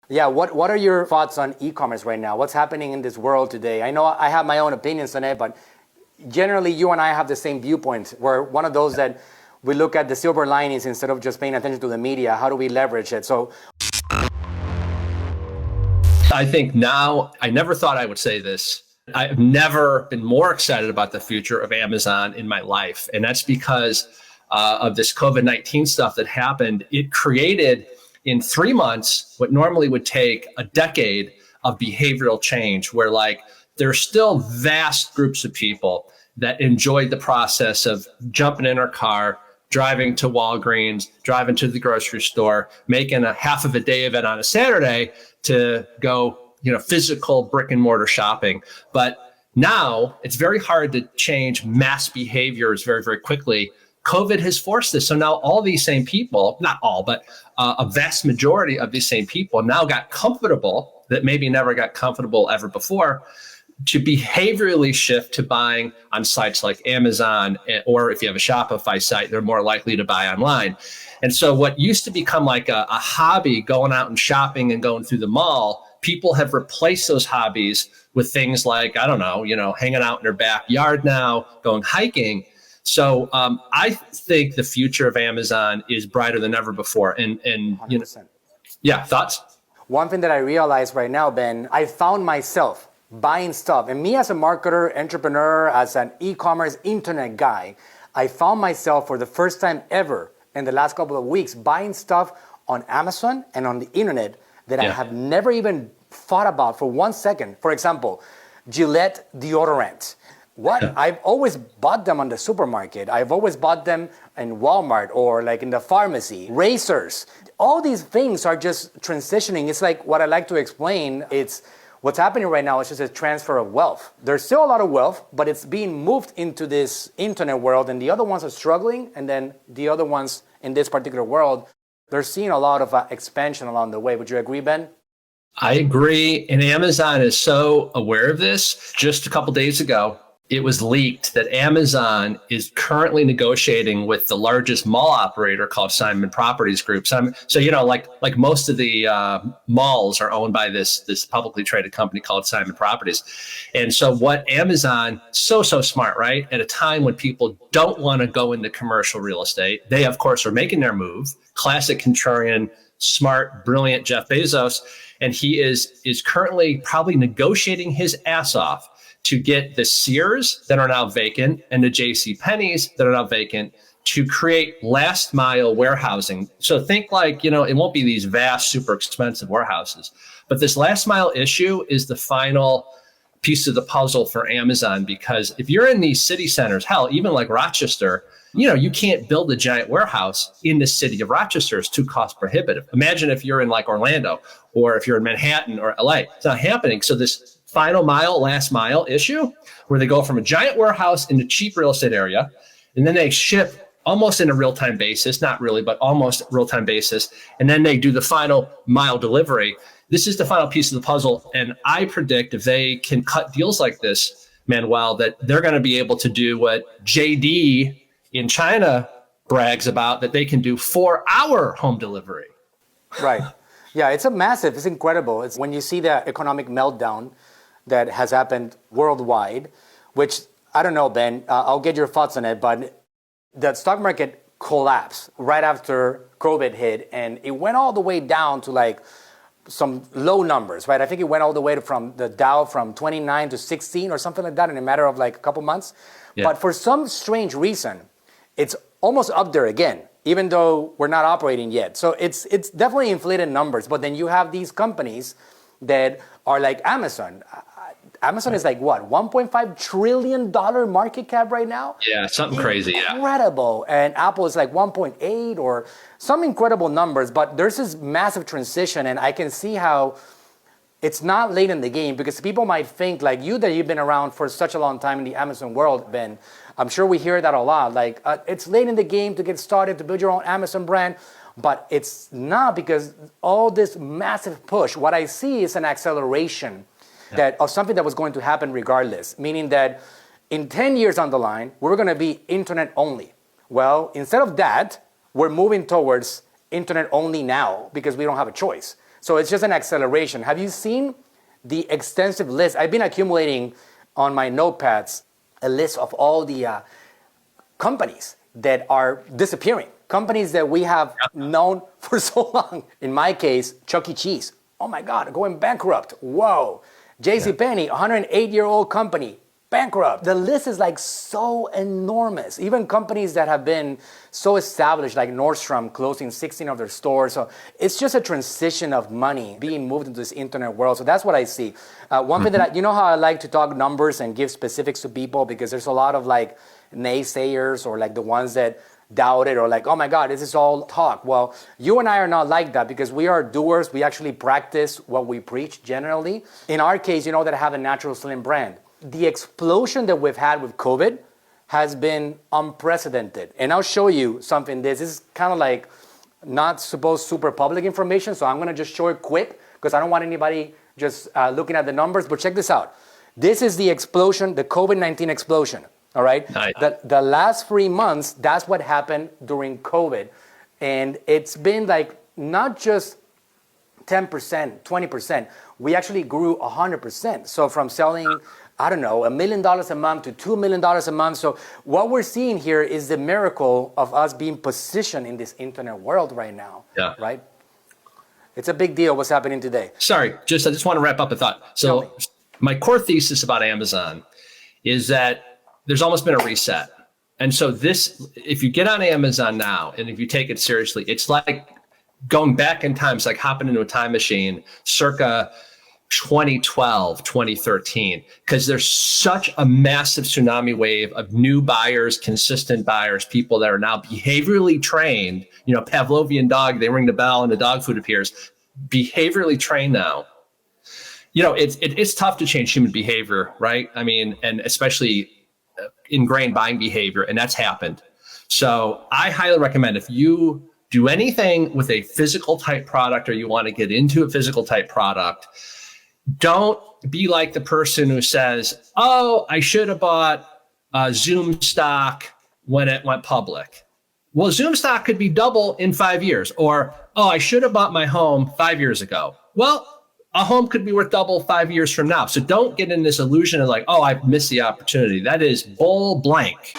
Yeah, what are your thoughts on e-commerce right now? What's happening in this world today? I know I have my own opinions on it, but generally you and I have the same viewpoint. We're one of those that we look at the silver linings instead of just paying attention to the media. How do we leverage it? So I think now, I never thought I would say this. I've never been more excited about the future of Amazon in my life. And that's because of this COVID-19 stuff that happened. It created in 3 months what normally would take a decade of behavioral change, where like there's still vast groups of people that enjoyed the process of jumping in our car, driving to Walgreens, driving to the grocery store, making a half of a day of it on a Saturday to go, physical brick and mortar shopping. But now it's very hard to change mass behaviors very, very quickly. COVID has forced this. So now all these same people, not all, but a vast majority of these same people now got comfortable, that maybe never got comfortable ever before, to behaviorally shift to buying on sites like Amazon, or if you have a Shopify site, they're more likely to buy online. And so what used to become like a hobby, going out and shopping and going through the mall, people have replaced those hobbies with things like, I don't know, hanging out in their backyard now, going hiking. So I think the future of Amazon is brighter than ever before. And 100%. Yeah, thoughts? One thing that I realize right now, Ben, I found myself buying stuff. And me as a marketer, entrepreneur, as an e-commerce internet guy, I found myself for the first time ever in the last couple of weeks buying stuff on Amazon and on the internet that I have never even thought about for 1 second. For example, Gillette deodorant. I've always bought them on the supermarket. I've always bought them in Walmart or like in the pharmacy. Razors. All these things are just transitioning. It's like what I like to explain. It's what's happening right now is just a transfer of wealth. There's still a lot of wealth, but it's being moved into this internet world, and the other ones are struggling. And then the other ones in this particular world, they're seeing a lot of expansion along the way. Would you agree, Ben? I agree. And Amazon is so aware of this. Just a couple days ago, it was leaked that Amazon is currently negotiating with the largest mall operator called Simon Properties Group. So like most of the malls are owned by this publicly traded company called Simon Properties. And so what Amazon, so smart, right? At a time when people don't want to go into commercial real estate, they of course are making their move. Classic contrarian, smart, brilliant Jeff Bezos. And he is currently probably negotiating his ass off to get the Sears that are now vacant and the JCPenney's that are now vacant to create last mile warehousing. So think like, it won't be these vast, super expensive warehouses, but this last mile issue is the final piece of the puzzle for Amazon, because if you're in these city centers, hell, even like Rochester, you can't build a giant warehouse in the city of Rochester. It's too cost prohibitive. Imagine if you're in like Orlando or if you're in Manhattan or LA. It's not happening. So this final mile, last mile issue, where they go from a giant warehouse in a cheap real estate area, and then they ship almost in a real-time basis, not really, but almost real-time basis, and then they do the final mile delivery. This is the final piece of the puzzle, and I predict if they can cut deals like this, Manuel, that they're going to be able to do what JD in China brags about, that they can do 4-hour home delivery. Right. Yeah, it's incredible. It's when you see the economic meltdown that has happened worldwide, which I don't know, Ben, I'll get your thoughts on it, but the stock market collapsed right after COVID hit, and it went all the way down to like some low numbers, right? I think it went all the way from the Dow from 29 to 16 or something like that in a matter of like a couple months. Yeah. But for some strange reason, it's almost up there again, even though we're not operating yet. So it's definitely inflated numbers, but then you have these companies that are like Amazon. Amazon is like what, $1.5 trillion market cap right now? Yeah, something crazy. Incredible. And Apple is like 1.8 or some incredible numbers, but there's this massive transition, and I can see how it's not late in the game, because people might think like you, that you've been around for such a long time in the Amazon world, Ben. I'm sure we hear that a lot. Like it's late in the game to get started, to build your own Amazon brand. But it's not, because all this massive push, what I see is an acceleration of something that was going to happen regardless, meaning that in 10 years on the line, we're going to be internet only. Well, instead of that, we're moving towards internet only now because we don't have a choice. So it's just an acceleration. Have you seen the extensive list? I've been accumulating on my notepads a list of all the companies that are disappearing, companies that we have known for so long. In my case, Chuck E. Cheese. Oh my God, going bankrupt. Whoa. JCPenney, 108-year-old company, bankrupt. The list is like so enormous. Even companies that have been so established, like Nordstrom, closing 16 of their stores. So it's just a transition of money being moved into this internet world. So that's what I see. One thing that you know how I like to talk numbers and give specifics to people, because there's a lot of like naysayers or like the ones that doubt it or like, oh my God, this is all talk. Well, you and I are not like that because we are doers. We actually practice what we preach generally. In our case, you know that I have a natural slim brand. The explosion that we've had with COVID has been unprecedented. And I'll show you something. This is kind of like not supposed super public information. So I'm going to just show it quick because I don't want anybody just looking at the numbers. But check this out. This is the explosion, the COVID-19 explosion. All right. Nice. The last 3 months, that's what happened during COVID. And it's been like not just 10%, 20%. We actually grew 100%. So from selling, I don't know, $1 million a month to $2 million a month. So what we're seeing here is the miracle of us being positioned in this internet world right now. Yeah. Right. It's a big deal what's happening today. Sorry, I just want to wrap up a thought. So my core thesis about Amazon is that there's almost been a reset. And so this, if you get on Amazon now, and if you take it seriously, it's like going back in time. It's like hopping into a time machine circa 2012, 2013, because there's such a massive tsunami wave of new buyers, consistent buyers, people that are now behaviorally trained, you know, Pavlovian dog, they ring the bell and the dog food appears, behaviorally trained now. You know, it's tough to change human behavior, right? I mean, and especially ingrained buying behavior, and that's happened. So I highly recommend if you do anything with a physical type product or you want to get into a physical type product, don't be like the person who says, oh, I should have bought Zoom stock when it went public. Well, Zoom stock could be double in 5 years. Or, oh, I should have bought my home 5 years ago. Well, a home could be worth double 5 years from now. So don't get in this illusion of like, oh, I've missed the opportunity. That is bull blank.